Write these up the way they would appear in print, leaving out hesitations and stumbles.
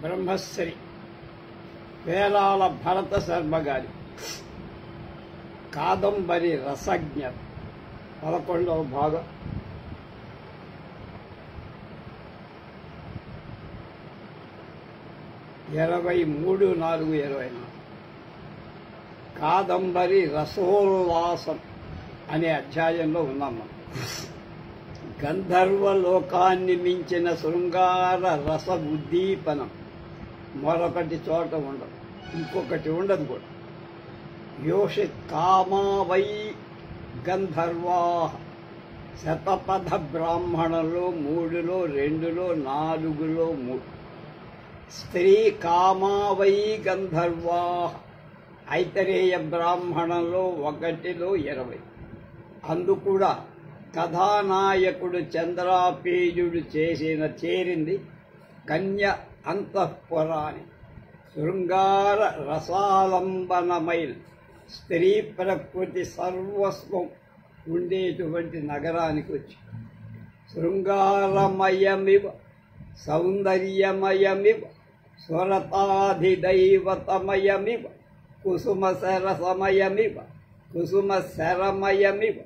బ్రహ్మశ్రీ వేలాల భరత శర్మ గారి కాదంబరి రసజ్ఞ 11వ భాగం. కాదంబరి రసోల్లాసం అనే అధ్యాయంలో ఉన్నాం మనం. గంధర్వ లోకాన్ని మించిన శృంగార రస ఉద్దీపనం మరొకటి చోట ఉండదు, ఇంకొకటి ఉండదు కూడా. యోషిత్ కామా వై గంధర్వా, శతపథ బ్రాహ్మణులు 3లో 2లో 4లో 3. స్త్రీ కామా వై గంధర్వా, ఐతరేయ బ్రాహ్మణంలో 1లో 20. అందుకూడా కథానాయకుడు చంద్రాపేయుడు చేరింది కన్య అంతఃపురాన్ని. శృంగార రసాలంబనమైన స్త్రీ ప్రకృతి సర్వస్వం ఉండేటువంటి నగరానికి వచ్చి శృంగారమయమివ సౌందర్యమయమివ స్వరతాధిదైవతమయమివ కుసుమశరసమయమివ కుసుమశరమయమివ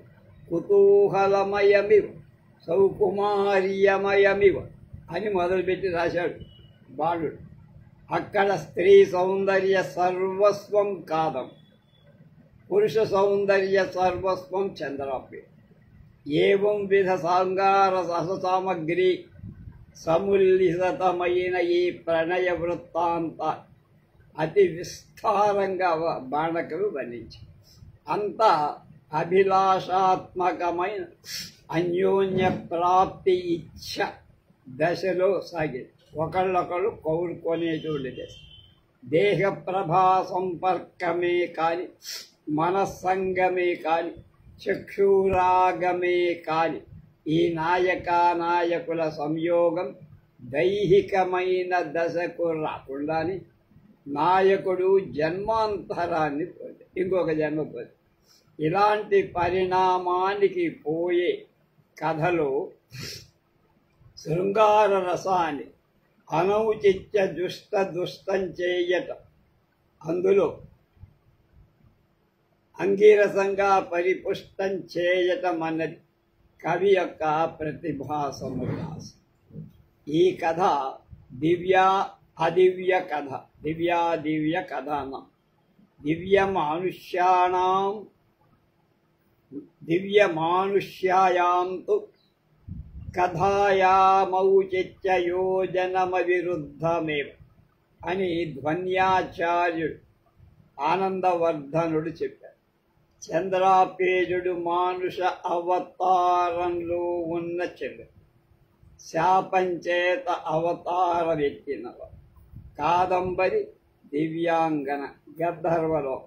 కుతూహలమయమివ సౌకుమార్యమయమివ అని మొదలుపెట్టి రాశాడు బాలుడు. అక్కడ స్త్రీ సౌందర్య సర్వస్వం కాదం, పురుష సౌందర్య సర్వస్వం చంద్రాపే. ఏవం విధ శృంగార రస సామగ్రి సముల్లితమైన ఈ ప్రణయ వృత్తాంత అతి విస్తారంగా బాణకులు వర్ణించి అంతా అభిలాషాత్మకమైన అన్యోన్య ప్రాప్తి ఇచ్ఛ దశలో సాగింది. ఒకళ్ళొకళ్ళు కోరుకునేటువంటి దశ. దేహ ప్రభా సంపర్కమే కాని, మనస్సంగమే కాని, చక్షురాగమే కాని ఈ నాయకుల సంయోగం దైహికమైన దశకు రాకుండానే నాయకుడు జన్మాంతరాన్ని పోతే ఇంకొక జన్మ పోతే ఇలాంటి పరిణామానికి పోయే కథలో శృంగార రసాన్ని అనౌచిత్య దుష్టం చేయటం, అందులో అంగీరసంగా పరిపుష్టం చేయటం అన్నది కవి యొక్క ప్రతిభా సముల్లాసం. ఈ కథ అదివ్య కథ, దివ్య కథనం. దివ్యమానుష్యాయాంతు కథాయామౌచిత్యయోజనమవిరుద్ధమేవ అని ధ్వన్యాచార్యుడు ఆనందవర్ధనుడు చెప్పారు. చంద్రాపేజుడు మానుష అవతారంలో ఉన్న చంద్రుడు, శాపంచేత అవతారం ఎత్తినవాడు. కాదంబరి దివ్యాంగన గంధర్వలో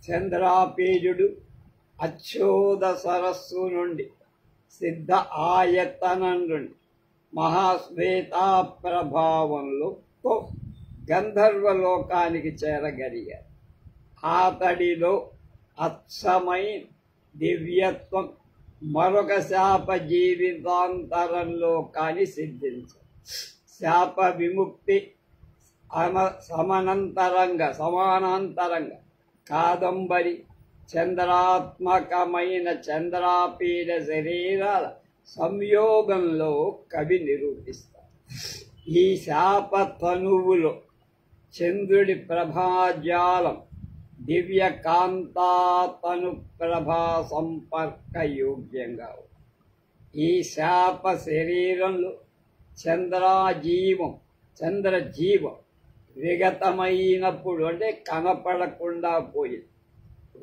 చంద్రాపేజుడు అచ్చోద సరస్సు నుండి, సిద్ధ ఆయతనం నుండి మహాశ్వేతా ప్రభావంలో గంధర్వలోకానికి చేరగలిగారు. అతడిలో అచ్చమైన దివ్యత్వం మరొక శాప జీవితాంతరంలో కాని సిద్ధించ. శాప విముక్తి సమానాంతరంగా కాదంబరి చంద్రాత్మకమైన చంద్రాపీడ శరీరాల సంయోగంలో కవి నిరూపిస్తారు. ఈ శాప తనువులో చంద్రుడి ప్రభాజాలం దివ్య కాంతాతను ప్రభా సంపర్క యోగ్యంగా. ఈ శాప శరీరంలో చంద్రజీవం విగతమైనప్పుడు అంటే కనపడకుండా పోయింది.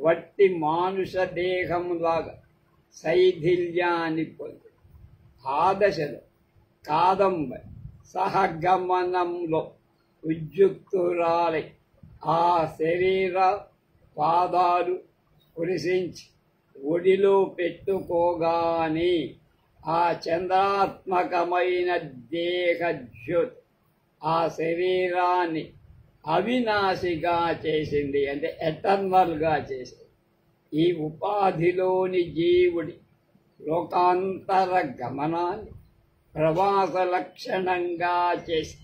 వట్టి మానుష దేహంలాగా శైథిల్యాన్ని పొంది ఆ దశలో కాదంబరి సహగమనంలో ఉద్యుక్తురాలై ఆ శరీర పాదాలు స్పృశించి ఒడిలో పెట్టుకోగానే ఆ చంద్రాత్మకమైన దేహజ్యోతి ఆ శరీరాన్ని అవినాశిగా చేసింది, అంటే ఎటర్నల్గా చేసింది. ఈ ఉపాధిలోని జీవుడి లోకాంతర గమనాన్ని ప్రవాస లక్షణంగా చేసి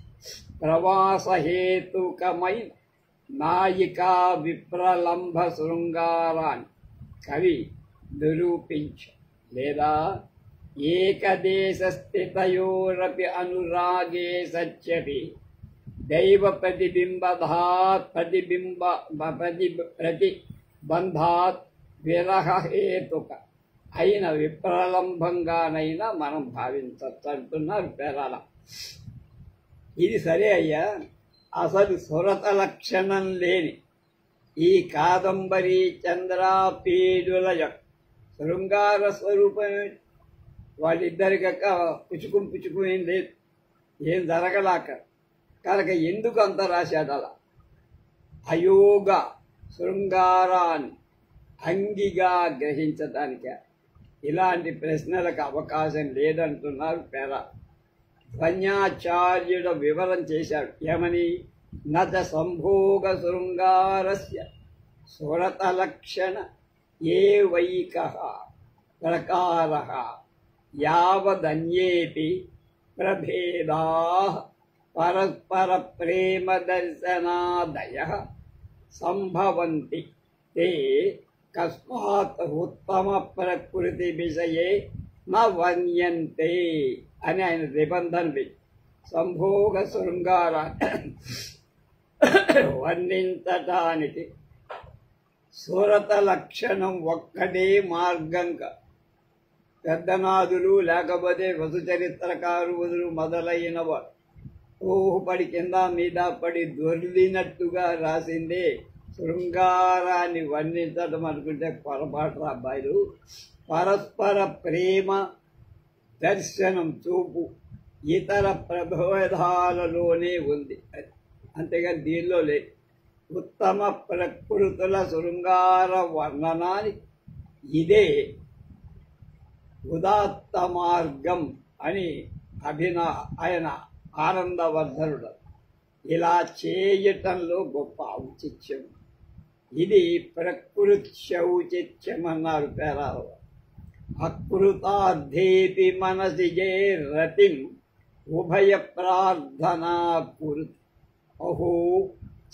ప్రవాసహేతుకమైన నాయికా విప్రలంభ శృంగారాన్ని కవి నిరూపించు. లేదా ఏకదేశ స్థితయోరపి అనురాగే సత్యపి దైవ ప్రతిబింబధాత్ ప్రతిబంధాత్ విరహ హేతుక అయిన విప్రలంభంగానైనా మనం భావించవచ్చు అంటున్నారు పేరాల. ఇది సరే అయ్యా, అసలు సురత లక్షణం లేని ఈ కాదంబరి చంద్రాపీడుల యొక్క శృంగార స్వరూపం వాళ్ళిద్దరికక్క పుచ్చుకుని ఏం లేదు, ఏం జరగలాక కనుక ఎందుకు అంత రాశాడు అలా? అయోగ శృంగారాన్ని అంగిగా గ్రహించటానికే. ఇలాంటి ప్రశ్నలకు అవకాశం లేదంటున్నారు పేర. ధ్వన్యాచార్యుడు వివరం చేశాడు ఏమని? నచ సంభోగ శృంగారస్య సురతలక్షణ ఏ వైక ప్రకార యావదన్యేపి ప్రభేదా పరస్పర ప్రేమ దర్శనాదయ సంభవంతి తే కస్మాత్ ఉత్తమ ప్రకృతి విషయే న వర్ణ్యంతే అని ఆయన నిబంధన పెట్టి సంభోగ శృంగారాన్ని వర్ణించటానికి సురత లక్షణం ఒక్కటే మార్గంగా పెద్దనాదులు లేకపోతే వసు చరిత్రకారులు మొదలైన వారు ఊహపడి కింద మీద పడి దొర్లినట్టుగా రాసిందే శృంగారాన్ని వర్ణించడం అనుకుంటే పొరపాటు అబ్బాయిలు. పరస్పర ప్రేమ దర్శనం చూపు ఇతర ప్రభేదాలలోనే ఉంది, అంతేగాని దీనిలో లేదు. ఉత్తమ ప్రకృతుల శృంగార వర్ణనానికి ఇదే ఉదాత్త మార్గం అని ఆయన ఆనందవర్ధనుడు. ఇలా చేయటంలో గొప్ప ఔచిత్యం. ఇది ప్రకృత్యౌచిత్యం అన్నారు పేరాలు. అకృతార్థేపి మనసిజే రతిం ఉభయ ప్రార్థనా కురు అహో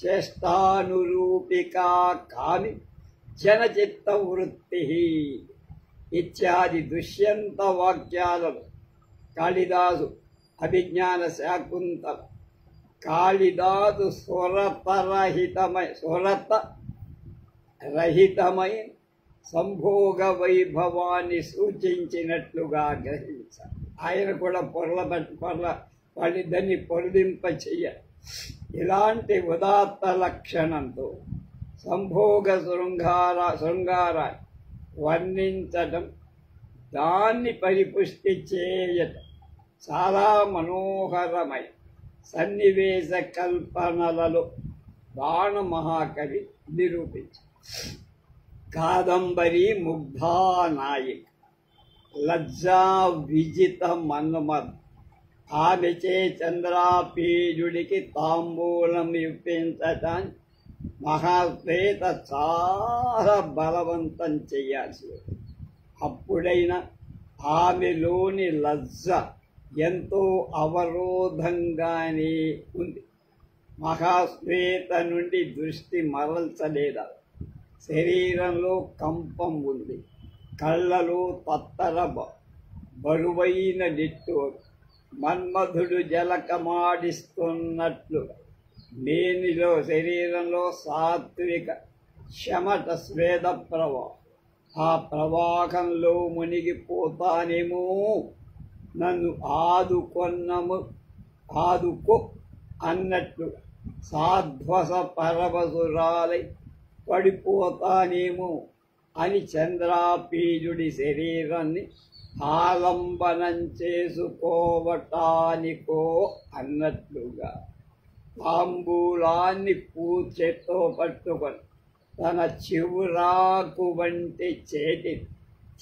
చేష్టానురూపికా కామి జనచిత్త వృత్తి ఇత్యాది దుష్యంత వాక్యాలను కాళిదాసు అభిజ్ఞాన శాకుంతల కాళిదాసు రహితమైన సంభోగ వైభవాన్ని సూచించినట్లుగా గ్రహించాలి. ఆయన కూడా వాళ్ళిద్దరిని పొరలింప చెయ్యాలి. ఇలాంటి ఉదాత్త లక్షణంతో సంభోగ శృంగారాన్ని వర్ణించటం, దాన్ని పరిపుష్టి చేయటం చాలా మనోహరమై సన్నివేశ కల్పనలలో బాణ మహాకవి నిరూపించారు. కాదంబరి ముగ్ధానాయిక లజ్జా విజిత మన్మథ్ ఆమెచే చంద్రాపీజుడికి తాంబూలం ఇప్పించటాన్ని మహాశ్వేత చాలా బలవంతం చేయాల్సి. అప్పుడైనా ఆమెలోని లజ్జ ఎంతో అవరోధంగానే ఉంది. మహాశ్వేత నుండి దృష్టి మరల్చలేదా. శరీరంలో కంపం ఉంది, కళ్ళలో తత్తర బరువైన నిట్టూరు, మన్మధుడు జలకమాడిస్తున్నట్లు మేనిలో శరీరంలో సాత్విక శమట స్వేద ప్రవాహం. ఆ ప్రవాహంలో మునిగిపోతానేమో, నన్ను ఆదుకో అన్నట్లు సాధ్వస పరవశురాలై పడిపోతానేమో అని చంద్రాపీజుడి శరీరాన్ని ఆలంబనం చేసుకోవటానికో అన్నట్లుగా తాంబూలాన్ని పూచెతో పట్టుకొని తన చివురాకు వంటి చేతి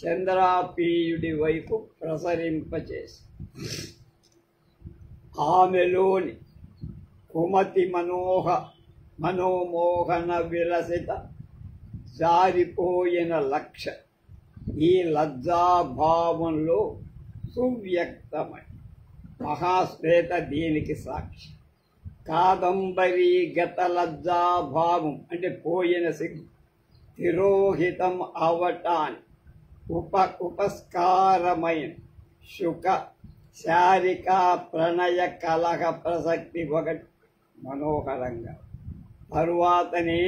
చంద్రాపీయుడి వైపు ప్రసరింపచేసి ఆమెలోని కుమతి మనోమోహన విలసిత జారిపోయిన లక్ష్య ఈ లజ్జాభావంలో సువ్యక్తమై. మహాశ్వేత దీనికి సాక్షి. కాదంబరి గత లజ్జాభావం అంటే పోయిన సిగ్గు తిరోహితం అవటాన్ని ఉపస్కారమైన శుక శారిక ప్రణయ కలహ ప్రసక్తి ఒకటి మనోహరంగా. తరువాతనే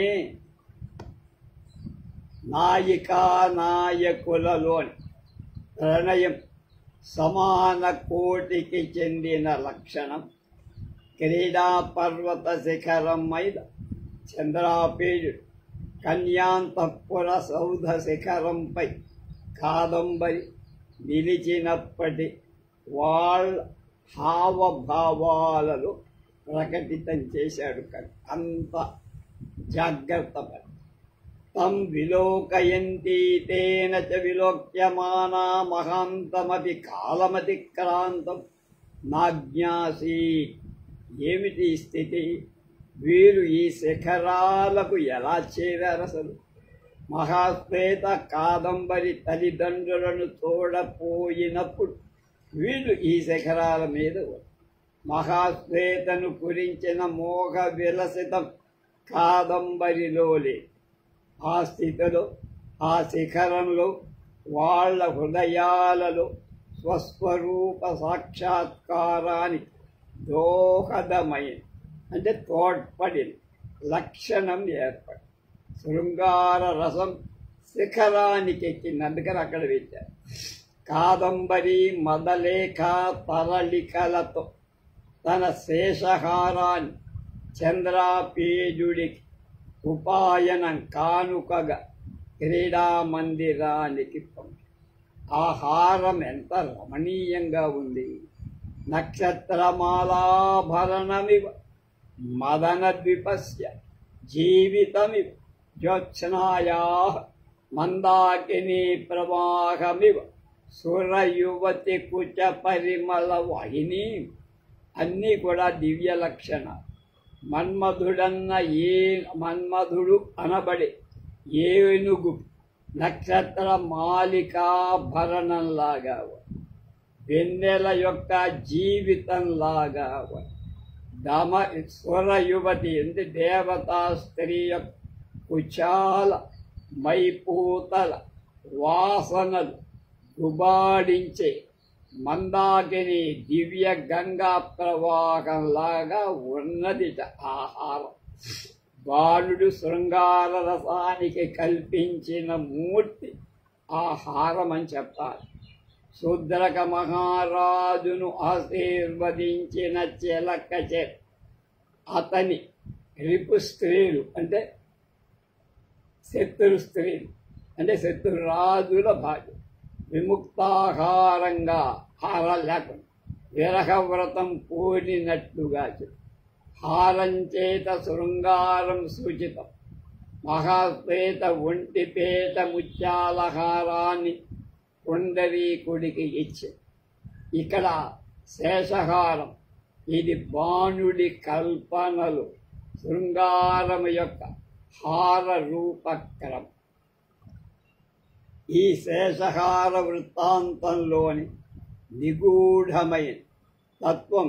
నాయికా నాయకులలోని ప్రణయం సమాన కోటికి చెందిన లక్షణం. క్రీడా పర్వత శిఖరం మీద చంద్రాపేయుడు కన్యాంతఃపుర సౌధ శిఖరంపై కాదంబరి నిలిచినప్పటి వాళ్ళ హావభావాలలో ప్రకటితం చేశాడు. అంత జాగ్రత్త పడి తం విలోకయంతి తేన చ విలోక్యమానా మహాంతమపి కాలమతిక్రాంతం నాజ్ఞాసి. ఏమిటి స్థితి? వీరు ఈ శిఖరాలకు ఎలా చేరారు? అసలు మహాశ్వేత కాదంబరి తల్లిదండ్రులను చూడపోయినప్పుడు వీళ్ళు ఈ శిఖరాల మీద మహాశ్వేతను కురించిన మోహ విలసితం కాదంబరిలో లేదు. ఆ స్థితిలో ఆ శిఖరంలో వాళ్ళ హృదయాలలో స్వస్వరూప సాక్షాత్కారానికి దోహదమైన అంటే తోడ్పడిన లక్షణం ఏర్పడి శృంగార రసం శిఖరానికి ఎక్కినందుకని అక్కడ పెట్టారు. కాదంబరి మదలేఖ తరళికలతో తన శేషహారాన్ని చంద్రాపేజుడికి ఉపాయనం కానుకగా క్రీడా మందిరానికి పంపి ఆ హారం ఎంత రమణీయంగా ఉంది. నక్షత్రమాలాభరణమివ మదన ద్విపస్య జీవితమివ జ్యోత్స్నాయా మందాకిని ప్రవాహమివ సురయువతి కుచ పరిమళ వాహిని. అన్నీ కూడా దివ్య లక్షణాలు. మన్మధుడు అనబడే ఏనుగు నక్షత్ర మాలికాభరణంలాగా వెన్నెల యొక్క జీవితంలాగా స్వర యువతి అంటే దేవతా స్త్రీ యొక్క కుచాల మైపూతల వాసనలు గుబాడించే మందాకిని దివ్య గంగా ప్రవాహంలాగా ఉన్నదిట ఆహారం. బాలుడు శృంగార రసానికి కల్పించిన మూర్తి ఆహారం అని చెప్పాలి. శూద్రక మహారాజును ఆశీర్వదించిన చిలకచే అతని రిపు స్త్రీలు అంటే శత్రు స్త్రీలు అంటే శత్రురాజుల భార్య విముక్తాహారంగా హారం లేకుండా విరహవ్రతం పూరినట్లుగా హారం చేత శృంగారం సూచితం. మహాశ్వేత ఒంటిపేట ముత్యాల హారాన్ని పుండరీకుడికి ఇచ్చి ఇక్కడ శేషహారం ఇది బాణుడి కల్పనలు శృంగారం యొక్క హార రూపక్రమం. ఈ శేషహార వృత్తాంతంలోని నిగూఢమైన తత్వం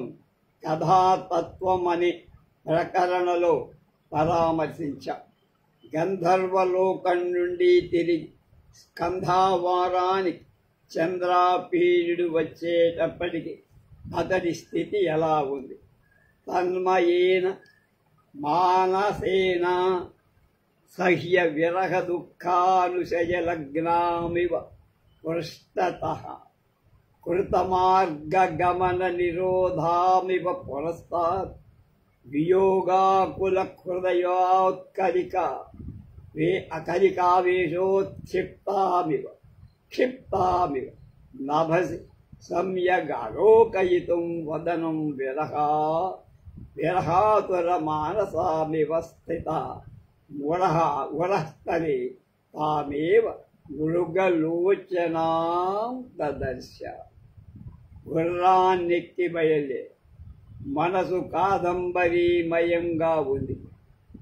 కథాతత్వం అని ప్రకరణలో పరామర్శించాం. గంధర్వలోకం నుండి తిరిగి స్కంధావారానికి చంద్రాపీయుడు వచ్చేటప్పటికి అతడి స్థితి ఎలా ఉంది? తన్మయేన మానసేన సహ్య విరహ దుఃఖానుశయలగ్నామివ పృష్ఠతః కృతమార్గగమన నిరోధామివ పురస్తాత్ వియోగాకుల హృదయాకలికావేశోత్క్షిప్తామివ క్షిప్తామివ నభసి సమ్యగాలోకయితుం వదనం విరహాతుర మానసామివ స్థిత ఉరస్తనే తామేవ మృగలోచనాం దదర్శ. గుర్రాన్నెక్కి బయలే మనసు కాదంబరీమయంగా ఉంది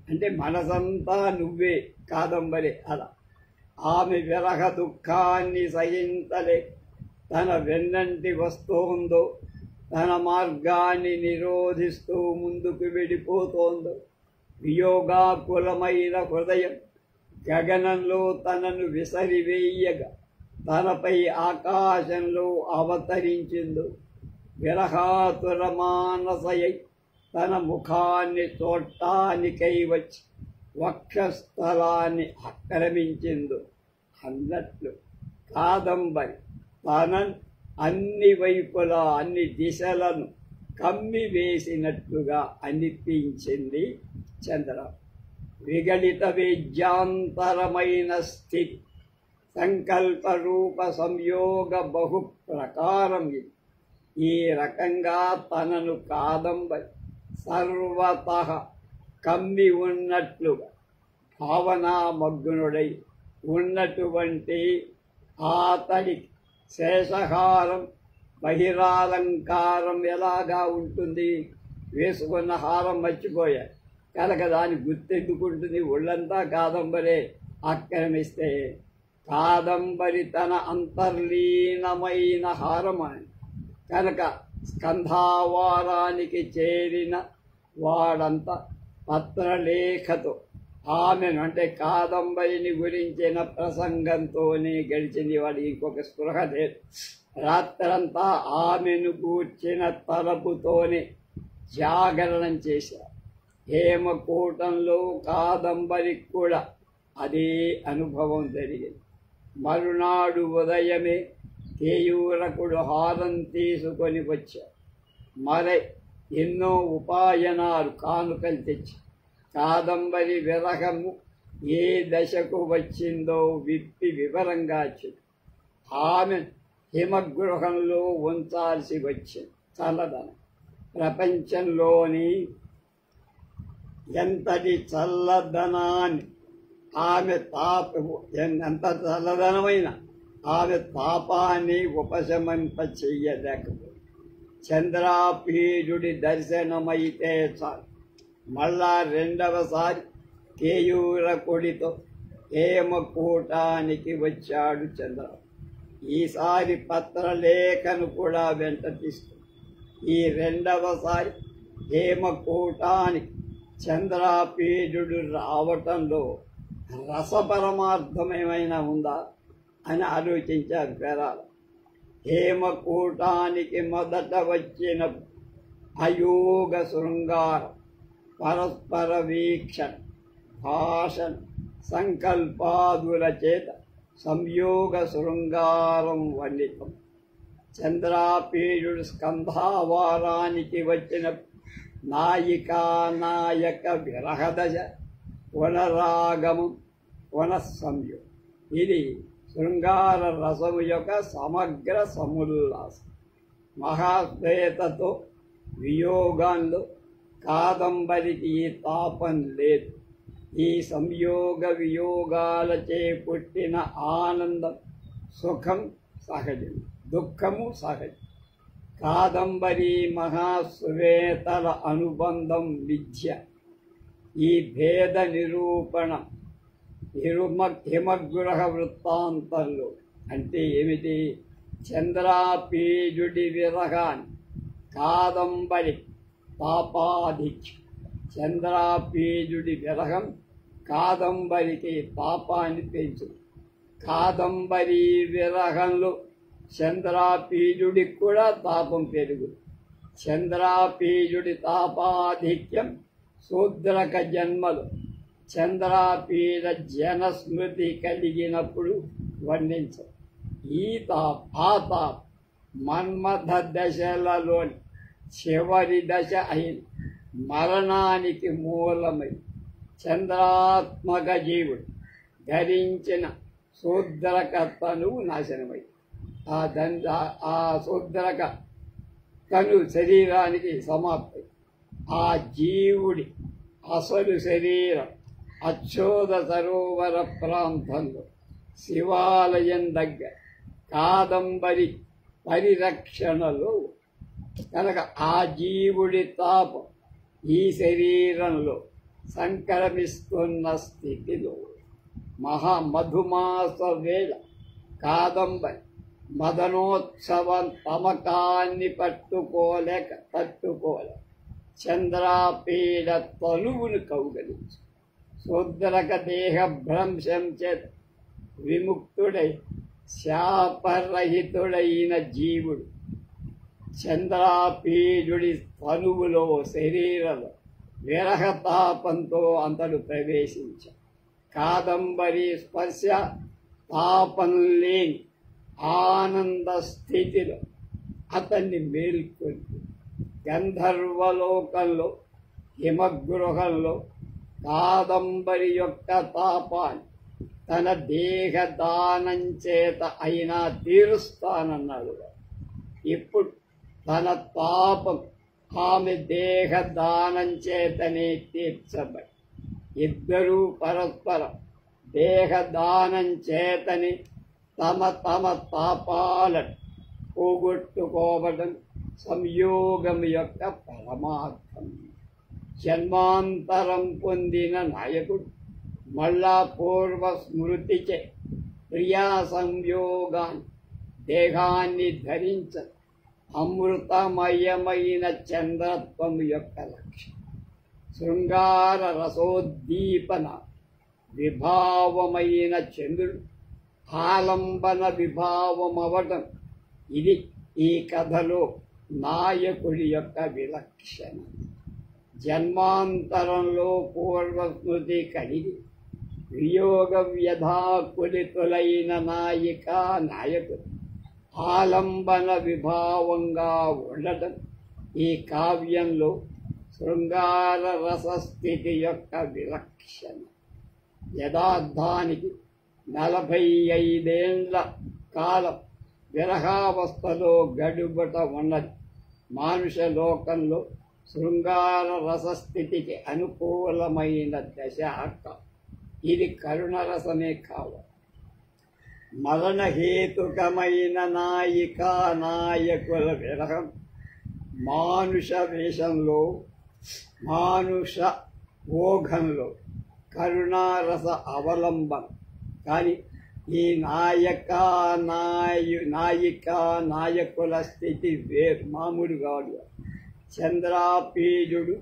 అంటే మనసంతా నువ్వే కాదంబరి. అలా ఆమె విరహ దుఃఖాన్ని సహించలే తన వెన్నంటి వస్తోందో తన మార్గాన్ని నిరోధిస్తూ ముందుకు వెళ్ళిపోతోందో, వియోగాకులమైన హృదయం గగనంలో తనను విసరివేయగా తనపై ఆకాశంలో అవతరించిందో, విరహాతుర మానసయై తన ముఖాన్ని చూడటానికై వచ్చి వక్షస్థలాన్ని ఆక్రమించిందో అన్నట్లు కాదంబరి తనను అన్ని వైపులా అన్ని దిశలను కమ్మివేసినట్లుగా అనిపించింది చంద్ర. విగళిత వేద్యాంతరమైన స్థితి, సంకల్ప రూప సంయోగ బహు ప్రకారం ఇది. ఈ రకంగా తనను కాదంబరి సర్వతః కమ్మి ఉన్నట్లుగా భావనామగ్నుడై ఉన్నటువంటి అతడికి శేషహారం బహిరాలంకారం ఎలాగా ఉంటుంది? వేసుకున్న హారం మర్చిపోయాడు కనుక దాన్ని గుర్తెందుకుంటుంది? ఒళ్ళంతా కాదంబరే ఆక్రమిస్తే కాదంబరి తన అంతర్లీనమైన హారం అని కనుక స్కంధావారానికి చేరిన వాడంతా పత్రలేఖతో ఆమెను అంటే కాదంబరిని గురించిన ప్రసంగంతోనే గడిచింది. వాడు ఇంకొక స్పృహ లేదు. రాత్రంతా ఆమెను కూర్చిన తలపుతోనే జాగరణం చేశారు. హేమకూటంలో కాదంబరికి కూడా అదే అనుభవం జరిగింది. మరునాడు ఉదయమే కేయూరకుడు హారం తీసుకొని వచ్చారు. మరి ఎన్నో ఉపాయనాలు కానుకలు తెచ్చి కాదంబరి విరహము ఏ దశకు వచ్చిందో విప్పి వివరంగా చెప్పి ఆమె హిమగృహంలో ఉంచాల్సి వచ్చింది. చల్లదనం ప్రపంచంలోని ఎంతటి చల్లదనాన్ని ఆమె ఎంత చల్లదనమైన ఆమె తాపాన్ని ఉపశమింప చెయ్యలేకపోయింది. చంద్రాపీఠుడి దర్శనమైతే చాలు మళ్ళా రెండవసారి కేయూరకుడితో హేమకూటానికి వచ్చాడు చంద్ర. ఈసారి పత్రలేఖను కూడా వెంట తీసుకుని ఈ రెండవసారి హేమకూటానికి చంద్రాపీఠుడు రావటంలో రసపరమార్థమేమైనా ఉందా అని ఆలోచించారు పేరాలు. హేమకూటానికి మొదట వచ్చిన అయోగ శృంగారం, పరస్పర వీక్షణ, భాషణ, సంకల్పాదుల చేత సంయోగ శృంగారం వర్ణితం. చంద్రాపీఠుడు స్కంధావారానికి వచ్చిన నాయిక విరహదశ, పునరాగమం, పునఃసంయోగం. ఇది శృంగార రసము యొక్క సమగ్ర సముల్లాసం. మహాశ్వేతతో వియోగంలో కాదంబరికి ఈ తాపం లేదు. ఈ సంయోగ వియోగాలచే పుట్టిన ఆనందం, సుఖం సహజం, దుఃఖము సహజం. కాదంబరి మహాశ్వేతల అనుబంధం మిథ్య. ఈ భేద నిరూపణం హిమగృహ వృత్తాంతంలో అంటే ఏమిటి? చంద్రాపీఠుడి విరహాన్ని కాదంబరి తాపాధిక్యం. చంద్రాపీఠుడి విరహం కాదంబరికి తాపాన్ని పెంచు. కాదంబరి విరహంలో చంద్రాపీఠుడికి కూడా తాపం పెరుగు. చంద్రాపీఠుడి తాపాధిక్యం శూద్రక జన్మలు చంద్రాపీఠ జనస్మృతి కలిగినప్పుడు వర్ణించరు. ఆ తాపం మన్మథ దశలలోని చివరి దశ అయిన మరణానికి మూలమై చంద్రాత్మక జీవుడు ధరించిన శూద్రకర్తను నాశనమై ఆ శూద్రక తను శరీరానికి సమాప్తి. ఆ జీవుడి అసలు శరీరం అచ్చోద సరోవర ప్రాంతంలో శివాలయం దగ్గర కాదంబరి పరిరక్షణలో కనుక ఆ జీవుడి తాపం ఈ శరీరంలో సంక్రమిస్తున్న స్థితిలో మధుమాస వేళ కాదంబరి మదనోత్సవం తమకాన్ని తట్టుకోలే చంద్రాపీడ తనువును కౌగలించు. శూద్రక దేహ భ్రంశం చేత విముక్తుడై శాపరహితుడైన జీవుడు చంద్రాపీడుడి తనువులో శరీరంలో విరహతాపంతో అంతడు ప్రవేశించాడు. కాదంబరి స్పర్శ తాపం లేని ఆనంద స్థితిలో అతన్ని మేల్కొల్పి గంధర్వలోకంలో హిమగృహంలో కాదంబరి యొక్క తాపాన్ని తన దేహదానం చేత అయినా తీరుస్తానన్నాడు. ఇప్పుడు తన పాపం ఆమె దేహదానం చేతనే తీర్చబడి ఇద్దరూ పరస్పరం దేహదానం చేతని తమ తాపాలను పోగొట్టుకోవడం సంయోగం యొక్క పరమార్థం. జన్మాంతరం పొందిన నాయకుడు మళ్ళా పూర్వ స్మృతిచే ప్రియా సంయోగాన్ని దేహాన్ని ధరించ అమృతమయమైన చంద్రత్వం యొక్క లక్ష్యం. శృంగార రసోద్దీపన విభావమైన చంద్రుడు ఆలంబన విభావమవటం ఇది ఈ కథలో నాయకుడి యొక్క విలక్షణం. జన్మాంతరంలో పూర్వస్మృతి కలిగి వియోగ వ్యధాకులితులైన నాయకుడు ఆలంబన విభావంగా ఉండటం ఈ కావ్యంలో శృంగార రసస్థితి యొక్క విలక్షణం. యథార్థానికి 45 ఏళ్ల కాలం విరహావస్థలో గడుబట ఉన్నది. మానుష లోకంలో శృంగార రసస్థితికి అనుకూలమైన దశ అక్క. ఇది కరుణరసమే కావాలి. మరణహేతుకమైన నాయకుల విరహం మానుష వేషంలో మానుష ఓఘంలో కరుణారస అవలంబన. కానీ ఈ నాయకుల స్థితి వేరు, మామూలు కాదు. చంద్రాపీడుడు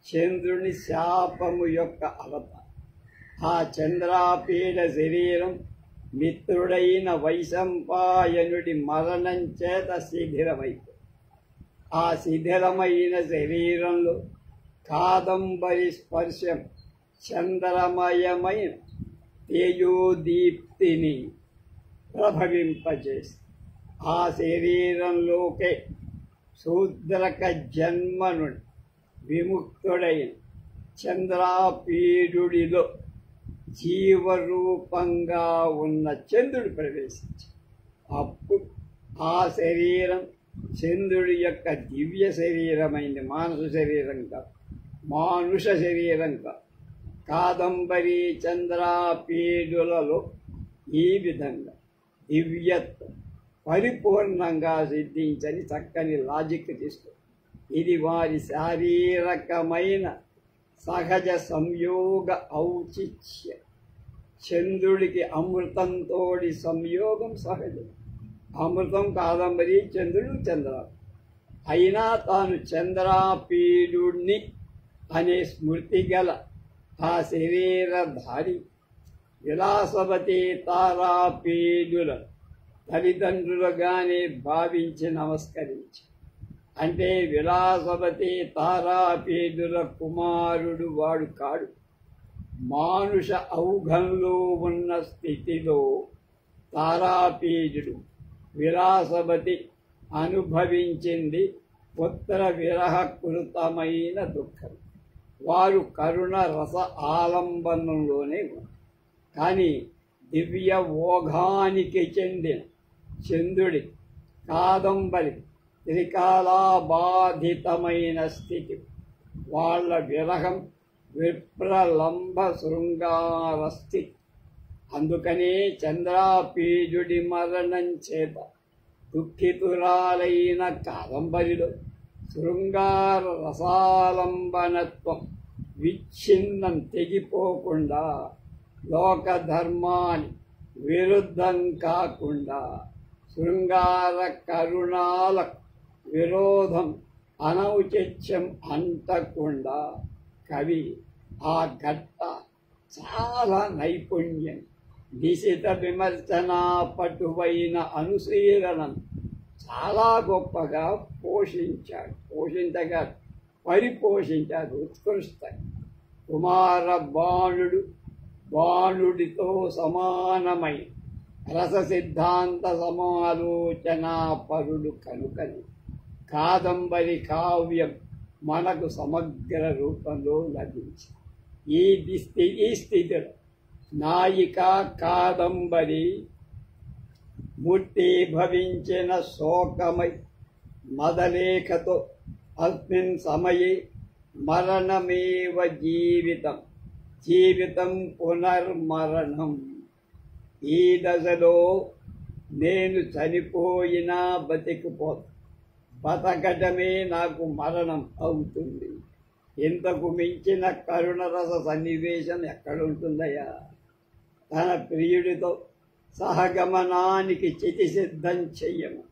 చంద్రుని శాపము యొక్క అవతారం. ఆ చంద్రాపీడ శరీరం మిత్రుడైన వైశంపాయనుడి మరణం చేత శిథిలమైంది. ఆ శిథిలమైన శరీరంలో కాదంబరి స్పర్శం చంద్రమయమైన తేజోదీప్తిని ప్రభవింపజేసి ఆ శరీరంలోకే శూద్రక జన్మ నుండి విముక్తుడైన చంద్రాపీడుడిలో జీవరూపంగా ఉన్న చంద్రుడు ప్రవేశించి అప్పుడు ఆ శరీరం చంద్రుడి యొక్క దివ్య శరీరమైంది. మానస శరీరం కాదు, మానుష శరీరం కాదు. కాదంబరి చంద్రాపీడులలో ఈ విధంగా దివ్యత్వం పరిపూర్ణంగా సిద్ధించని చక్కని లాజిక్ తీసుకో. ఇది వారి శారీరకమైన సహజ సంయోగ ఔచిత్యం. చంద్రుడికి అమృతంతోడి సంయోగం సహజం. అమృతం కాదంబరి, చంద్రుడు చంద్ర. అయినా తాను చంద్రాపీడుణ్ణి అనే స్మృతి గల ఆ శరీరధారి విలాసవతి తారాపీడుల తల్లిదండ్రులుగానే భావించి నమస్కరించి, అంటే విలాసవతి తారాపీడుల కుమారుడు వాడు కాడు. మానుష ఔఘంలో ఉన్న స్థితిలో తారాపీడుడు విలాసవతి అనుభవించింది పుత్ర విరహకృతమైన దుఃఖం. వారు కరుణ రస ఆలంబనంలోనే ఉన్నారు. కానీ దివ్య ఓఘానికి చెందిన చంద్రుడి కాదంబరి త్రికాలాబాధితమైన స్థితి. వాళ్ళ విరహం విప్రలంబ శృంగార స్థితి. అందుకనే చంద్రాపీడుడి మరణం చేత దుఃఖితురాలైన కాదంబరిలో శృంగార రసాలంబనత్వం విచ్ఛిన్నం తెగిపోకుండా, లోకధర్మాన్ని విరుద్ధం కాకుండా శృంగార కరుణాల విరోధం అనౌచిత్యం అంటకుండా కవి ఆ ఘట్ట చాలా నైపుణ్యం నిశిత విమర్శన పటువైన అనుశీలనం చాలా గొప్పగా పోషించగా పరిపోషించాడు ఉత్కృష్టంగా. కుమార బాణుడితో సమానమై రస సిద్ధాంత సమాలోచనా పరుడు కనుకని కాదంబరి కావ్యం మనకు సమగ్ర రూపంలో లభించింది. ఈ స్థితిలో నాయిక కాదంబరి మూర్తి భవించిన శోకమై మదలేఖతో అస్మిన్ సమయే మరణమేవ జీవితం పునర్మరణం. ఈ దశలో నేను చనిపోయినా బతకటమే నాకు మరణం అవుతుంది. ఇంతకు మించిన కరుణరస సన్నివేశం ఎక్కడుంటుందయ్యా? తన ప్రియుడితో సహగమనానికి చితి సిద్ధం చెయ్యము.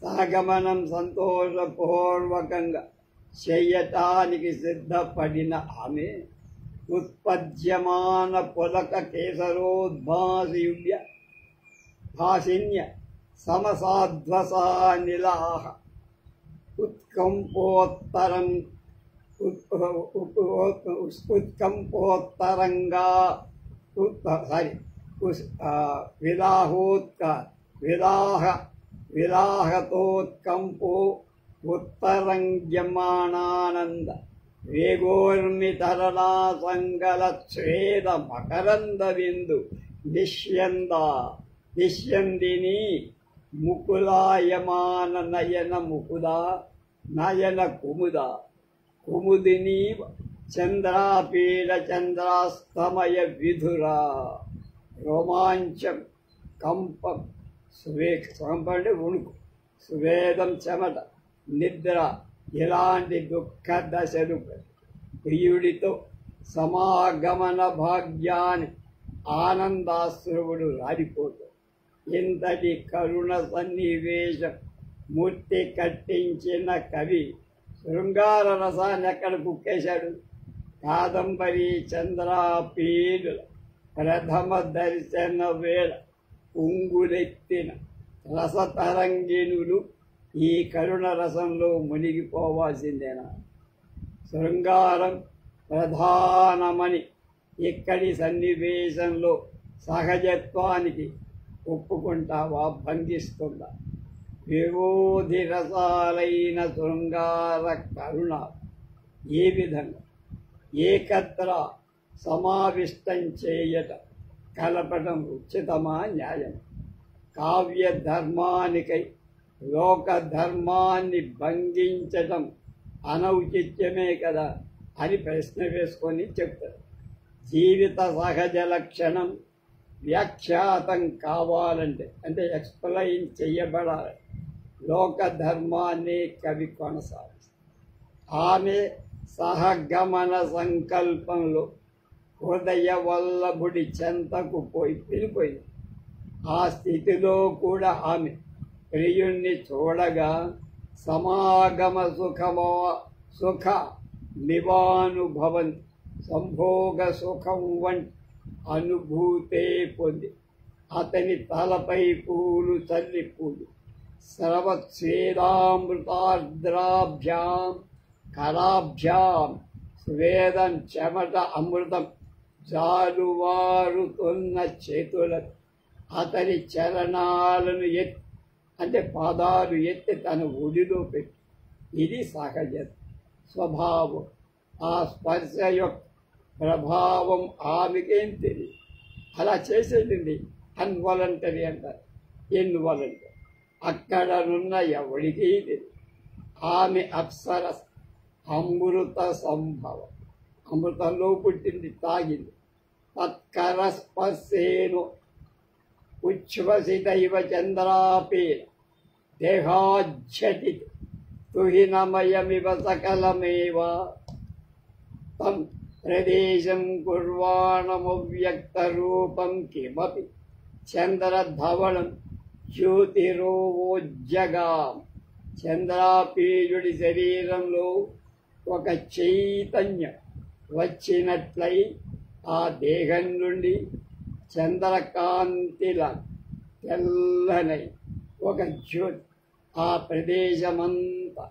సహగమనం సంతోషపూర్వకంగా చెయ్యటానికి సిద్ధపడిన ఆమె ఉత్పద్యమాన పులక కేసరోద్భాసిన్య సమసాధ్వసానిలాహ ఉత్కంపోత్తరంగా విలాహతోత్కంపో ఉత్తరంగ్యమానానంద వేగోర్మితరళా సంగలచ్ఛేద మకరంద బిందు నిష్యందిని ముకులాయమాన నయన కుముదిని చంద్రాపీడ చంద్రాస్తమయ విధురా. రోమాంచం, కంపం, కంపంటే ఉణుకు, సువేదం చెమట, నిద్ర ఇలాంటి దుఃఖ దశలు ప్రియుడితో సమాగమన భాగ్యాన్ని ఆనందాశ్రువుడు రాలిపోతాడు. ఇంతటి కరుణ సన్నివేశం మూర్తి కట్టించిన కవి శృంగార రసాన్ని ఎక్కడ కుక్కేశాడు? కాదంబరి చంద్రాపీడుల ప్రథమ దర్శన వేళ ఉంగులెత్తిన రసతరంగిణులు ఈ కరుణ రసంలో మునిగిపోవాల్సిందేనా? శృంగారం ప్రధానమని ఇక్కడి సన్నివేశంలో సహజత్వానికి ఒప్పుకుంటావా, భంగిస్తుందా? విరోధి రసాలైన శృంగార కరుణ ఏ విధంగా ఏకత్ర సమావిష్టం చేయట, కలపటం ఉచితమా న్యాయం? కావ్య ధర్మానికై లోక ధర్మాన్ని భంగించటం అనౌచిత్యమే కదా అని ప్రశ్న వేసుకొని చెప్తారు. జీవిత సహజ లక్షణం వ్యాఖ్యాతం కావాలంటే అంటే ఎక్స్ప్లెయిన్ చెయ్యబడాలి. లోక ధర్మాన్ని కవి కొనసాగిస్తారు. ఆమె సహగమన సంకల్పంలో హృదయ వల్లభుడి చెంతకు వెళ్ళిపోయింది. ఆ స్థితిలో కూడా ఆమె ప్రియుణ్ణి చూడగా సమాగమ సుఖ నివానుభవం సంభోగ సుఖం వంటి అనుభూతే పొంది అతని తలపై పూలు చల్లి పూలు స్రవత్స్వేదామృతార్ద్రాభ్యాం కరాభ్యాం స్వేదం చెమట అమృతం జాలువారుతున్న చేతులకు అతని చరణాలను అంటే పాదాలు ఎత్తి తన ఒడిలో పెట్టి ఇది సహజ స్వభావం. ఆ స్పర్శ యొక్క ప్రభావం ఆమెకేం తెలియదు. అలా చేసేది అన్వాలంటరీ అంటారు. ఇన్వాలంటరీ అక్కడనున్న ఎవడికి తెలియదు. ఆమె అప్సర అమృత సంభవం, అమృతంలో పుట్టింది, తాగింది. తత్కర స్పర్శేను ఉచ్ఛ్వసితైవ చంద్రాపేన దేహాజ్జటి తుహినమయమివ సకలమేవ తం ప్రదేశం కుర్వాణమవ్యక్త రూపం కిమపి చంద్రధవళం జ్యోతిరోవోజ్జగా. చంద్రాపీయుడి శరీరంలో ఒక చైతన్యం వచ్చినట్లయి ఆ దేహం నుండి చంద్రకాంతిల తెల్లనై ఒక జ్యోతి ఆ ప్రదేశమంతా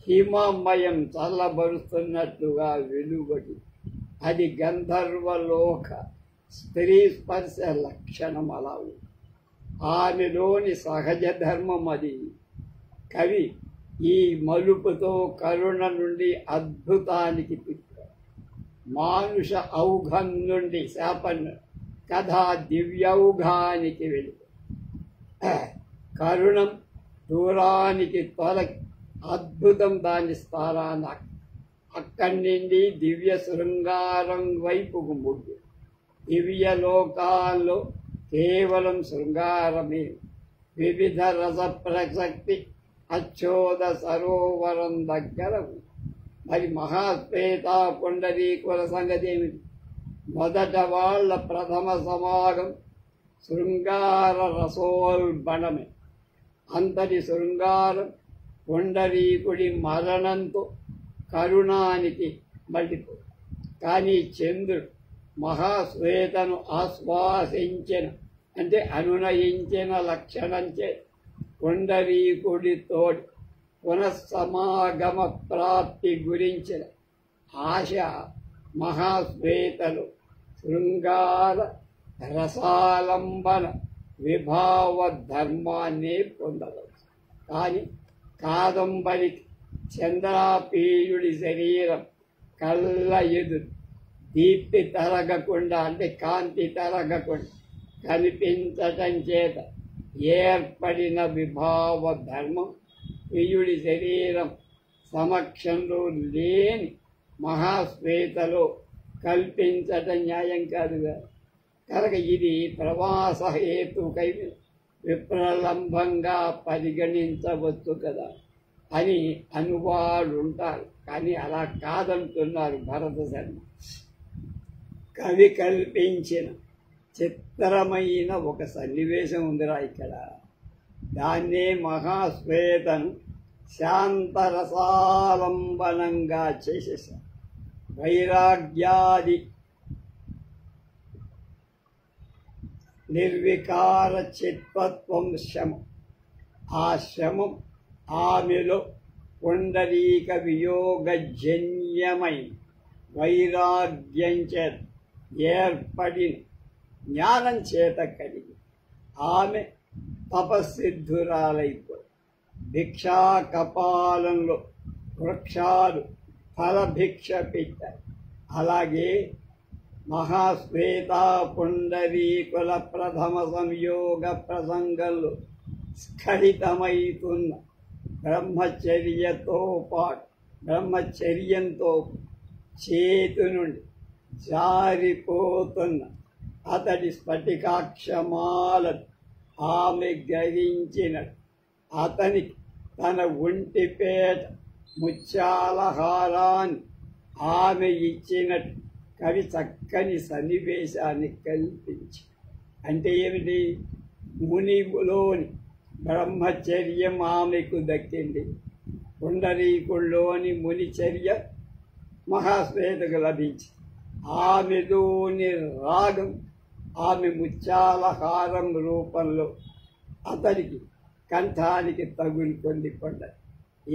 హిమమయం చల్లబరుస్తున్నట్లుగా వెలువడి, అది గంధర్వలోక స్త్రీ స్పర్శ లక్షణం. అలా ఉంది ఆమెలోని సహజ ధర్మం అది. కవి ఈ మలుపుతో కరుణ నుండి అద్భుతానికి తిప్పారు. మానుష ఔఘం నుండి శాపన్న కథా దివ్యౌఘానికి వెళ్ళి కరుణం దూరానికి తొలగి అద్భుతం దాని స్థానాన్ని అక్కడి నుండి దివ్య శృంగారం వైపుకు ముగ్గు. దివ్య లోకాల్లో కేవలం శృంగారమే. వివిధ రస ప్రసక్తి అచ్చోద సరోవరం దగ్గర. మరి మహాశ్వేత పుండరీకుల సంగతి ఏమిటి? మొదట వాళ్ళ ప్రథమ సమాగం శృంగార రసోల్బణమే. అంతటి శృంగారం పుండరీకుడి మరణంతో కరుణానికి మళ్ళిపో. కానీ చంద్రుడు మహాశ్వేతను ఆశ్వాసించిన అంటే అనునయించిన లక్షణంచే పుండరీకుడితో పునఃసమాగమ ప్రాప్తి గురించిన ఆశ మహాశ్వేతలు శృంగార రసాలంబన విభావ ధర్మాన్ని పొందవచ్చు. కానీ కాదంబరికి చంద్రాపీయుడి శరీరం కళ్ళ ఎదురు దీప్తి తరగకుండా అంటే కాంతి తరగకుండా కనిపించటం చేత ఏర్పడిన విభావ ధర్మం ప్రియుడి శరీరం సమక్షంలో లేని మహాశ్వేతలో కల్పించటం న్యాయం కాదుగా. కనుక ఇది ప్రవాస హేతుకై విప్రలంభంగా పరిగణించవచ్చు కదా అని అనువాడుంటారు. కానీ అలా కాదంటున్నారు భరత శర్మ. కవి కల్పించిన చిత్రమైన ఒక సన్నివేశం ఉందిరా ఇక్కడ. దాన్నే మహాశ్వేతను శాంతరసాలంబనంగా చేసేసారు. వైరాగ్యాది నిర్వికార చిత్వత్వం శమం. ఆ శమం ఆమెలో పుండరీక వియోగజన్యమైన వైరాగ్యం చేత ఏర్పడిన జ్ఞానం చేత కలిగి ఆమె తపసిద్ధురాలైపోయి భిక్షా కపాలంలో వృక్షాలు ఫలభిక్ష పెట్టాయి. అలాగే మహాశ్వేతా పుండరీకుల ప్రథమ సంయోగ ప్రసంగంలో స్ఖలితమైతున్న బ్రహ్మచర్యంతో చేతి నుండి జారిపోతున్న అతడి స్ఫటికాక్షమాలను ఆమె గ్రహించినట్టు అతనికి తన ఒంటిపేట ముత్యాలహారాన్ని ఆమె ఇచ్చినట్టు కవి చక్కని సన్నివేశాన్ని కల్పించి. అంటే ఏమిటి? మునిలోని బ్రహ్మచర్యం ఆమెకు దక్కింది, పుండరీకుల్లోని మునిచర్య మహాశ్వేతకు లభించి ఆమెలోని రాగం ఆమె ముత్యాలహారం రూపంలో అతనికి కంఠానికి తగులుకొని పడ్డాయి.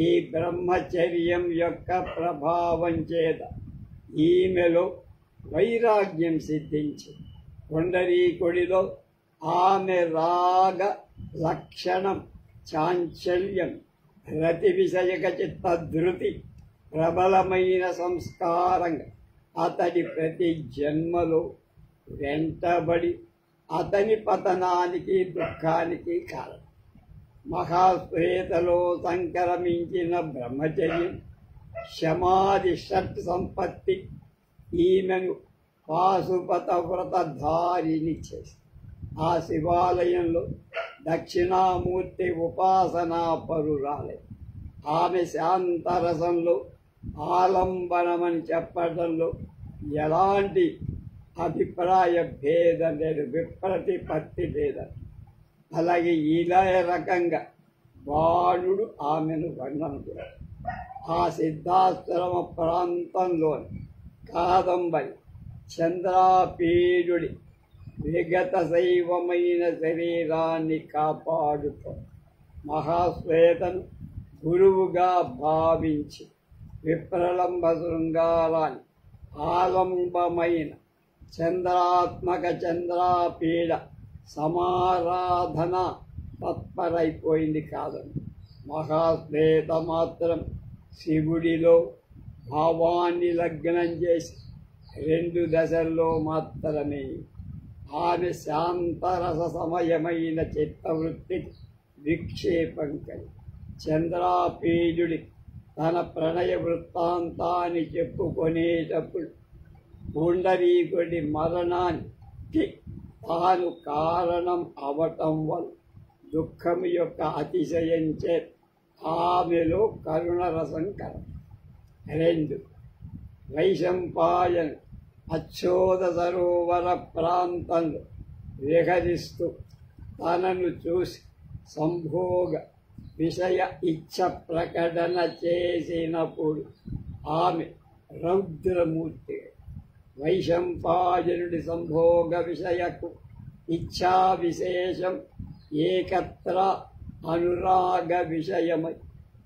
ఈ బ్రహ్మచర్యం యొక్క ప్రభావం చేత ఈమెలో వైరాగ్యం సిద్ధించి పుండరీకుడిలో ఆమె రాగ లక్షణం చాంచల్యం రతి విషయక చిత్తధృతి ప్రబలమైన సంస్కారంగా అతడి ప్రతి జన్మలో వెంటబడి అతని పతనానికి దుఃఖానికి కారణం. మహాశ్వేతలో సంక్రమించిన బ్రహ్మచర్యం శమాది షట్ సంపత్తి ఈమెను పాశుపత వ్రతధారిని చేసి ఆ శివాలయంలో దక్షిణామూర్తి ఉపాసనా పరురాలే. ఆమె శాంతరసంలో ఆలంబనమని చెప్పడంలో ఎలాంటి అభిప్రాయ భేదం లేదు, విప్రతిపత్తి భేదం. అలాగే ఇలా రకంగా బాణుడు ఆమెను వర్ణన. ఆ సిద్ధాశ్రమ ప్రాంతంలోని కాదంబరి చంద్రాపీడుడి విగత శైవమైన శరీరాన్ని కాపాడుతూ మహాశ్వేతను గురువుగా భావించి విప్రలంబ శృంగారాన్ని ఆలంబమైన చంద్రాత్మక చంద్రాపీడ సమారాధన తత్పరైపోయింది కాదని. మహాశ్వేత మాత్రం శివుడిలో భావాన్ని లగ్నం చేసి 2 దశల్లో మాత్రమే ఆమె శాంతరస సమయమైన చిత్తవృత్తికి విక్షేపం కలి చంద్రాపీజుడి తన ప్రణయ వృత్తాంతాన్ని చెప్పుకొనేటప్పుడు పుండరీకుడి మరణానికి తాను కారణం అవటం వల్ల దుఃఖం యొక్క అతిశయించే ఆమెలో కరుణరసం కలదు. 2 వైశంపాయన అచ్చోద సరోవర ప్రాంతంలో విహరిస్తూ తనను చూసి సంభోగ విషయ ఇచ్ఛ ప్రకటన చేసినప్పుడు ఆమె రౌద్రమూర్తి. వైశంపాయనుడి సంభోగ విషయకు ఇచ్ఛా విశేషం ఏకత్ర అనురాగ విషయమై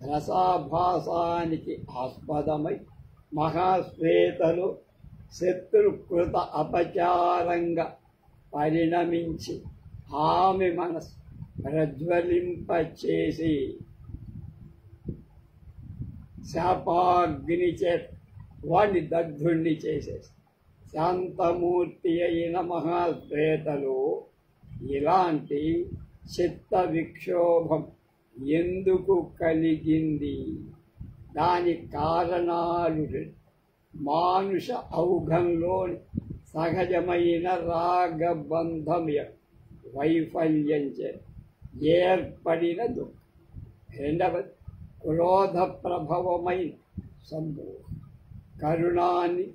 రసాభాసానికి ఆస్పదమై మహాశ్వేతలో శత్రుకృత అపచారంగా పరిణమించి ఆమె మనసు ప్రజ్వలింపచేసి శాపాగ్ని చేత వాడిని దగ్ధుణ్ణి చేసేసి శాంతమూర్తి అయిన మహాశ్వేతలో ఇలాంటి చిత్త విక్షోభం ఎందుకు కలిగింది? దాని కారణాలు మానుష ఔఘంలోని సహజమైన రాగబంధం వైఫల్యం ఏర్పడిన దుఃఖం. 2వది క్రోధ ప్రభావమైన సంభోగం. కరుణాన్ని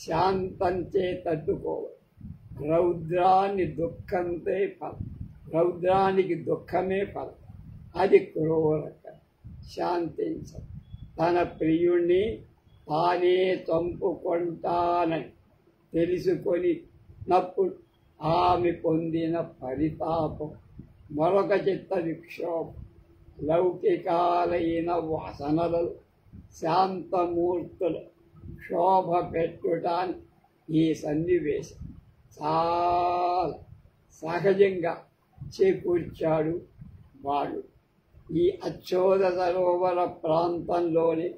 శాంతంచే తట్టుకోవాలి. రౌద్రాన్ని దుఃఖంతే ఫలం. రౌద్రానికి దుఃఖమే ఫలం. అది క్రూరక శాంతించ తన ప్రియుణ్ణి తానే చంపుకుంటానని తెలుసుకొనినప్పుడు ఆమె పొందిన పరితాపం మరొక చిత్త విక్షోభం. లౌకికాలైన వాసనలలో శాంతమూర్తుల శోభ పెట్టుటాన్ని ఈ సన్నివేశం చాలా సహజంగా చేకూర్చాడు వాడు. ఈ అచ్చోద సరోవర ప్రాంతంలోని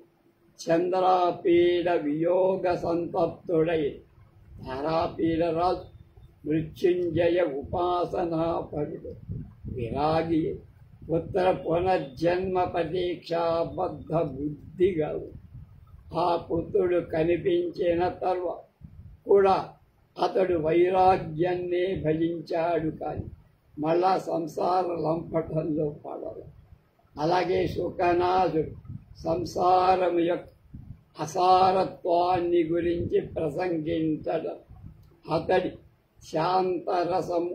చంద్రాపీడ వియోగ సంతప్తుడై తారాపీడరాజు మృత్యుంజయ ఉపాసనాపరుడు విరాగి ఉత్తర పునర్జన్మ ప్రతీక్షాబద్ధ బుద్ధిగా ఆ పుత్రుడు కనిపించిన తర్వాత కూడా అతడు వైరాగ్యాన్నే భజించాడు. కానీ మళ్ళా సంసార లంపటంలో పడదు. అలాగే శుకనాథుడు సంసారం యొక్క అసారత్వాన్ని గురించి ప్రసంగించడం అతడి శాంతరసము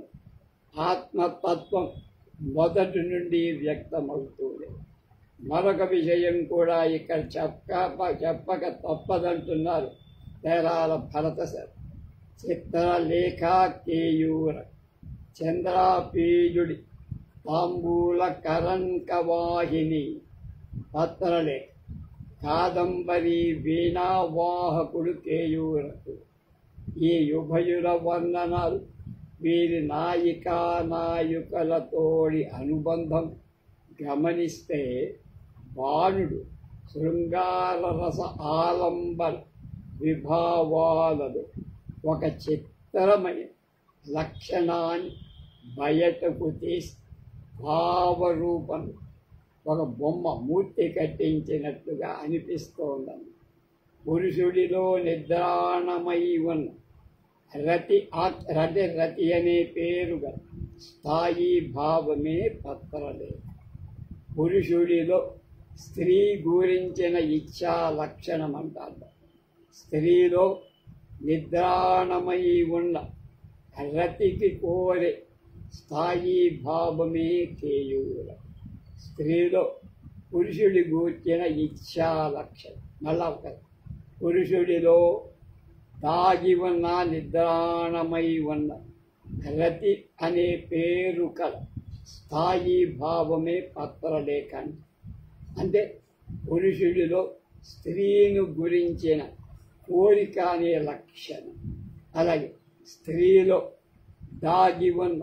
ఆత్మతత్వం మొదటి నుండి వ్యక్తమవుతుంది. మరొక విషయం కూడా ఇక్కడ చెప్పక తప్పదంటున్నారు తేరాల భరత సార్. చిత్రలేఖ కేయూర చంద్రాపీజుడి తాంబూల కరంకవాహిని పత్రలేఖ కాదంబరి వీణావాహకుడు కేయూరకు. ఈ ఉభయుల వర్ణనాలు వీరి నాయికా నాయకులతోడి అనుబంధం గమనిస్తే బాణుడు శృంగార రస ఆలంబన విభావాలలో ఒక చిత్రమైన లక్షణాన్ని బయటకు తీసి భావరూపం ఒక బొమ్మ మూర్తి కట్టించినట్లుగా అనిపిస్తోందని. పురుషుడిలో నిద్రాణమై ఉన్న రతి అనే పేరుగా స్థాయి భావమే పత్రలేఖ. పురుషుడిలో స్త్రీ గురించిన ఇచ్ఛా లక్షణం అంటారు. స్త్రీలో నిద్రాణమై ఉన్న రతికి కోరే స్థాయి భావమే కేయూర. స్త్రీలో పురుషుడి గూర్చిన ఇచ్ఛా లక్షణం. మళ్ళా పురుషుడిలో దాగి ఉన్న నిద్రాణమై ఉన్న రతి అనే పేరు కల స్థాయి భావమే పత్రలేఖ. అంటే పురుషుడిలో స్త్రీని గురించిన కోరిక అనే లక్షణం, అలాగే స్త్రీలో దాగి ఉన్న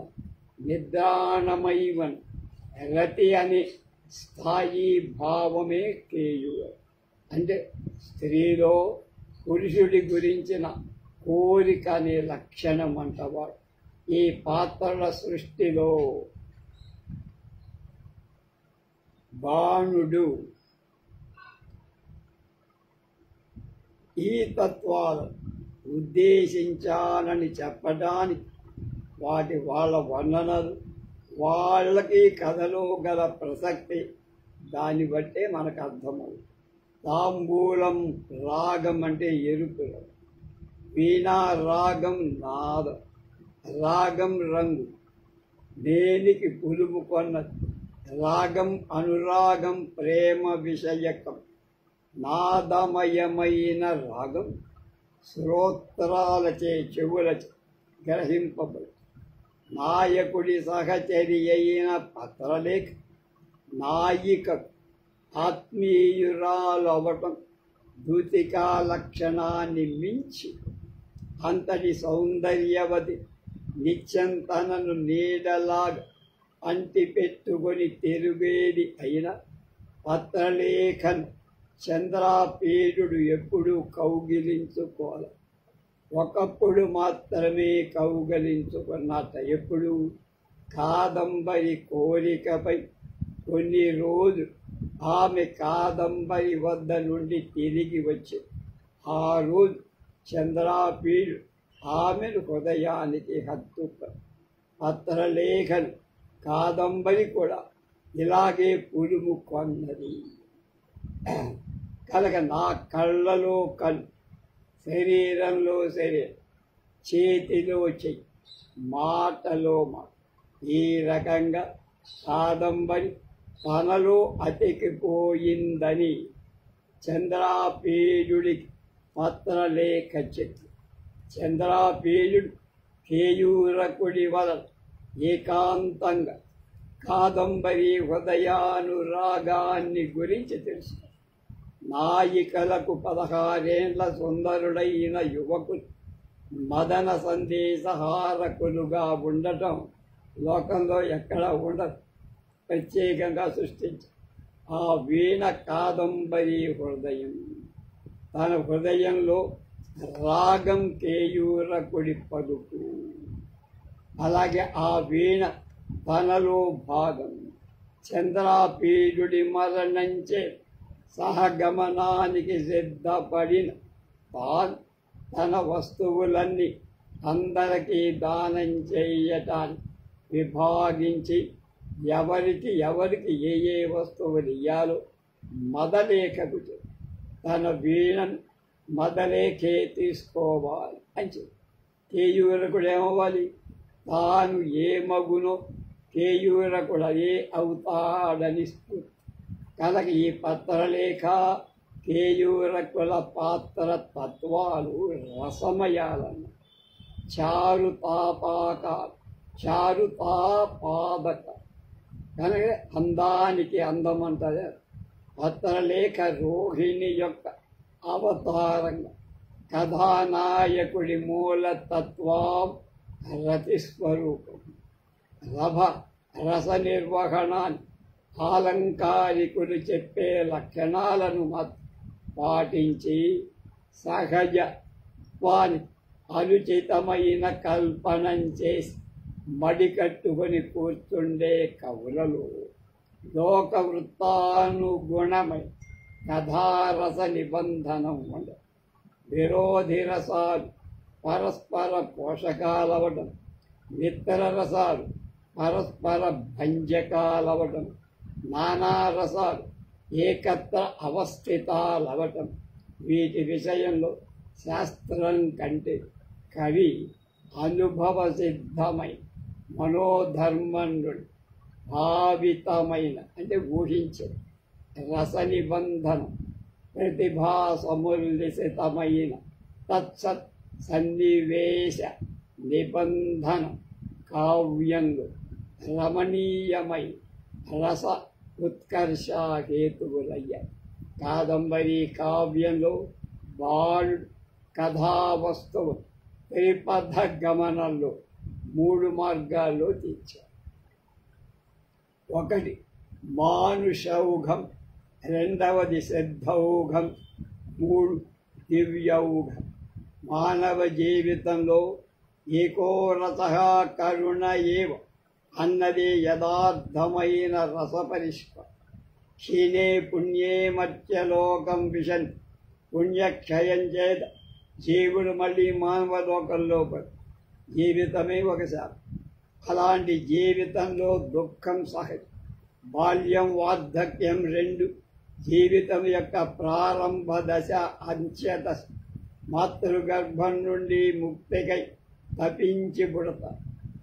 నిద్రాణమై ఉన్న రతి అనే స్థాయి భావమే కేయువ. అంటే స్త్రీలో పురుషుడి గురించిన కోరిక అనే లక్షణం అంటవాడు. ఈ పాత్రల సృష్టిలో బాణుడు ఈ తత్వాలను ఉద్దేశించాలని చెప్పడానికి వాళ్ళ వర్ణనలు, వాళ్ళకి కథలో గల ప్రసక్తి దాన్ని బట్టే మనకు అర్థమవుతుంది. తాంబూలం రాగం అంటే ఎరుపు రంగు, వీణా రాగం నాదం, రాగం రంగు దేనికి పులుముకొన్నది, రాగం అనురాగం ప్రేమ విషయకం, నాదమయమైన రాగం శ్రోత్రాలచే చెవులచే గ్రహింపబడు. నాయకుడి సహచరి అయిన పత్రలేఖ నాయిక ఆత్మీయురాలవటం దూతికా లక్షణాన్ని మించి అంతటి సౌందర్యవతి నిత్యం తనను నీడలాగా అంటిపెట్టుకొని తిరుగేది అయిన పత్రలేఖను చంద్రాపీడుడు ఎప్పుడూ కౌగిలించుకోవాలి. ఒకప్పుడు మాత్రమే కౌగిలించుకున్నట్ట. ఎప్పుడు కాదంబరి కోరికపై కొన్ని రోజులు ఆమె కాదంబరి వద్ద నుండి తిరిగి వచ్చి ఆ రోజు చంద్రాపీడు ఆమెను హృదయానికి హత్తుక. పత్రలేఖను కాదంబరి కూడా ఇలాగే పులుము కొన్నది కనుక నా కళ్ళలో కళ్ళు, శరీరంలో శరీరం, చేతిలో చెయ్యి, మాటలో మాట, ఈ రకంగా కాదంబరి తనలో అతికిపోయిందని చంద్రాపీడుడికి పత్రలేఖ చెట్టు. చంద్రాపీడుడు కేయూరకుడి వలన ఏకాంతంగా కాదంబరి హృదయానురాగాన్ని గురించి తెలుసు. నాయికలకు 16 ఏళ్ల సుందరుడైన యువకులు మదన సందేశహారకులుగా ఉండటం లోకంలో ఎక్కడా ఉండదు. ప్రత్యేకంగా సృష్టించి ఆ వీణ కాదంబరి హృదయం. తన హృదయంలో రాగం కేయూరకుడి పలుకు, అలాగే ఆ వీణ తనలో భాగం. చంద్రాపీడుడి మరణంచే సహగమనానికి సిద్ధపడిన తాను తన వస్తువులన్నీ అందరికీ దానం చేయటాన్ని విభాగించి ఎవరికి ఏ ఏ వస్తువులు ఇయ్యాలో మదలేఖకు తన వీణను మదలేఖే తీసుకోవాలి అని చెప్పి కేయూరకుడు ఏమవ్వాలి, తాను ఏ మగునో కేయూరకుడు అదే అవుతాడని స్ఫూర్తి. కనుక ఈ పత్రలేఖ కేయూరకుల పాత్ర తత్వాలు రసమయాలన్న చారుతాపాకాలు, చారుతాపాదక. కనుక అందానికి అందమంటది. పత్రలేఖ రోహిణి యొక్క అవతారంగా కథానాయకుడి మూలతత్వం రతిస్వరూపం. రస నిర్వహణాన్ని ఆలంకారికులు చెప్పే లక్షణాలను పాటించి సహజత్వాన్ని అనుచితమైన కల్పనం చేసి మడికట్టుకొని కూర్చుండే కవులలో లోకవృత్తానుగుణమై కథారస నిబంధనం ఉండ. విరోధి రసాలు పరస్పర పోషకాలవటం, మిత్ర రసాలు పరస్పర భంజకాలవటం, నానా రసాలు ఏకత్ర అవస్థితాలవటం. వీటి విషయంలో శాస్త్రం కంటే కవి అనుభవ సిద్ధమై మనోధర్మణుడు భావితమైన అంటే ఊహించే రస నిబంధనం ప్రతిభా సముల్లిసితమైన తత్సత్ సన్నివేశ నిబంధన కావ్యంలో రమణీయమై రస ఉత్కర్షహేతువులయ్యాయి. కాదంబరి కావ్యంలో బాలుడు కథావస్తువు త్రిపథ గమనంలో 3 మార్గాల్లో తీర్చారు. ఒకటి మానుషౌఘం, రెండవది సిద్ధౌఘం, 3 దివ్యౌఘం. మానవ జీవితంలో ఏకోరసః కరుణ ఏవ అన్నదే యథార్థమైన రసపరిష్కారం. క్షీణే పుణ్యే మత్స్యలోకం విశన్, పుణ్యక్షయం చేత జీవుడు మళ్ళీ మానవ లోకంలో పడు. జీవితమే ఒకసారి. అలాంటి జీవితంలో దుఃఖం సహజం. బాల్యం వార్ధక్యం 2 జీవితం యొక్క ప్రారంభ దశ, అంత్యదశ. మాతృగర్భం నుండి ముక్తికై తపించి పుడతారు.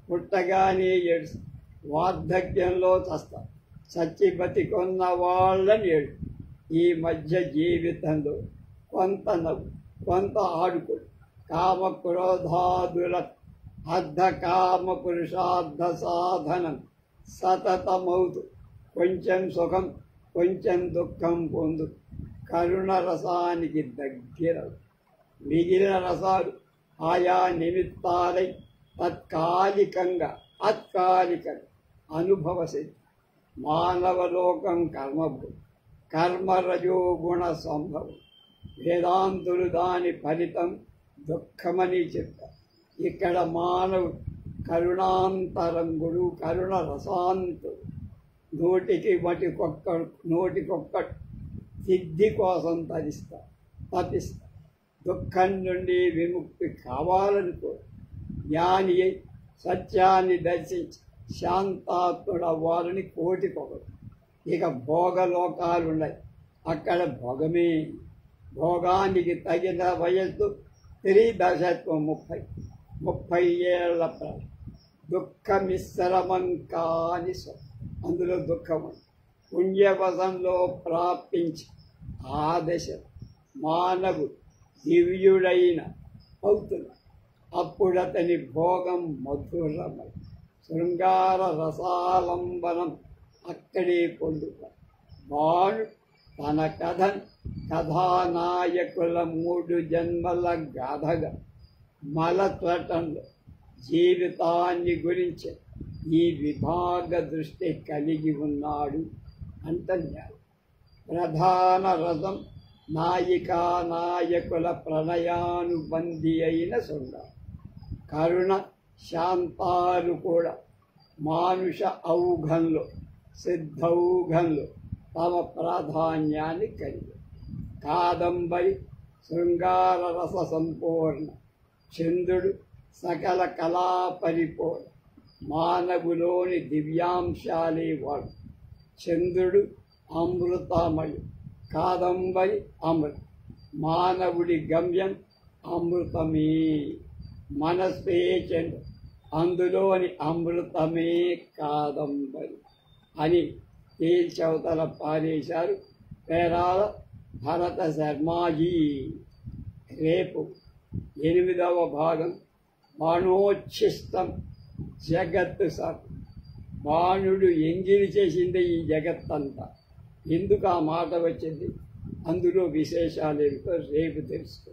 పుట్టగానే ఏడుస్తారు. వార్ధక్యంలో చస్తారు. చచ్చి బతికొన్న వాళ్ళని ఏడు. ఈ మధ్య జీవితంలో కొంత నవ్వు, కొంత ఆడుకోడు. కామ క్రోధాదుల అర్ధ కామ పురుషార్థ సాధనం సతతమవుతూ కొంచెం సుఖం కొంచెం దుఃఖం పొందు కరుణ రసానికి దగ్గర. మిగిలిన రసాలు ఆయా నిమిత్తాలై తాత్కాలికంగా అనుభవ సిద్ధి. మానవలోకం కర్మభూ, కర్మరజోగుణ సంభవం. వేదాంతులు దాని ఫలితం దుఃఖమని చెప్పారు. ఇక్కడ మానవుడు కరుణాంతరంగుడు, కరుణ రసాంతుడు. నోటికొక్కడు సిద్ధి కోసం తపిస్తారు. దుఃఖం నుండి విముక్తి కావాలనుకో జ్ఞాని అయి సత్యాన్ని దర్శించి శాంతాత్ముడవ్వాలని కోటికొకడు. ఇక భోగలోకాలున్నాయి. అక్కడ భోగమే. భోగానికి తగిన వయస్సు త్రిదశత్వం 30 ఏళ్ల ప్రాయం. దుఃఖమిశ్రమం కాని అందులో దుఃఖం పుణ్యవశంలో ప్రాప్తించి ఆ దశ మానవుడు దివ్యుడైన అవుతున్నాడు. అప్పుడు అతని భోగం మధురమై శృంగార రసాలంబనం అక్కడే పొందుతాడు. బాణుడు తన కథానాయకుల 3 జన్మల గాథగా మలత్వటంలో జీవితాన్ని గురించి ఈ విభాగ దృష్టి కలిగి ఉన్నాడు అంటున్నారు. ప్రధాన రథం నాయికా నాయకుల ప్రణయానుబంధి అయిన శృంగారం. కరుణ శాంతాలు కూడా మానుష ఔఘంలో సిద్ధౌఘంలో తమ ప్రాధాన్యాన్ని కలిగి. కాదంబరి శృంగార రస సంపూర్ణ. చంద్రుడు సకల కళా పరిపూర్ణ. మానవులోని దివ్యాంశాలే వాడు. చంద్రుడు అమృతమయుడు, కాదంబరి అమృతం. మానవుడి గమ్యం అమృతమే. మనస్సే చంద్రుడు, అందులోని అమృతమే కాదంబరి అని తేల్చవతల పారేశారు పేరాల భరత శర్మాజీ. రేపు 8వ భాగం బాణోచ్ఛిష్టం జగత్తు సార్. బాణుడు ఎంగిలి చేసింది ఈ జగత్తంతా. ఎందుకు ఆ మాట వచ్చింది, అందులో విశేషాలు ఏమిటో రేపు తెలుసుకో.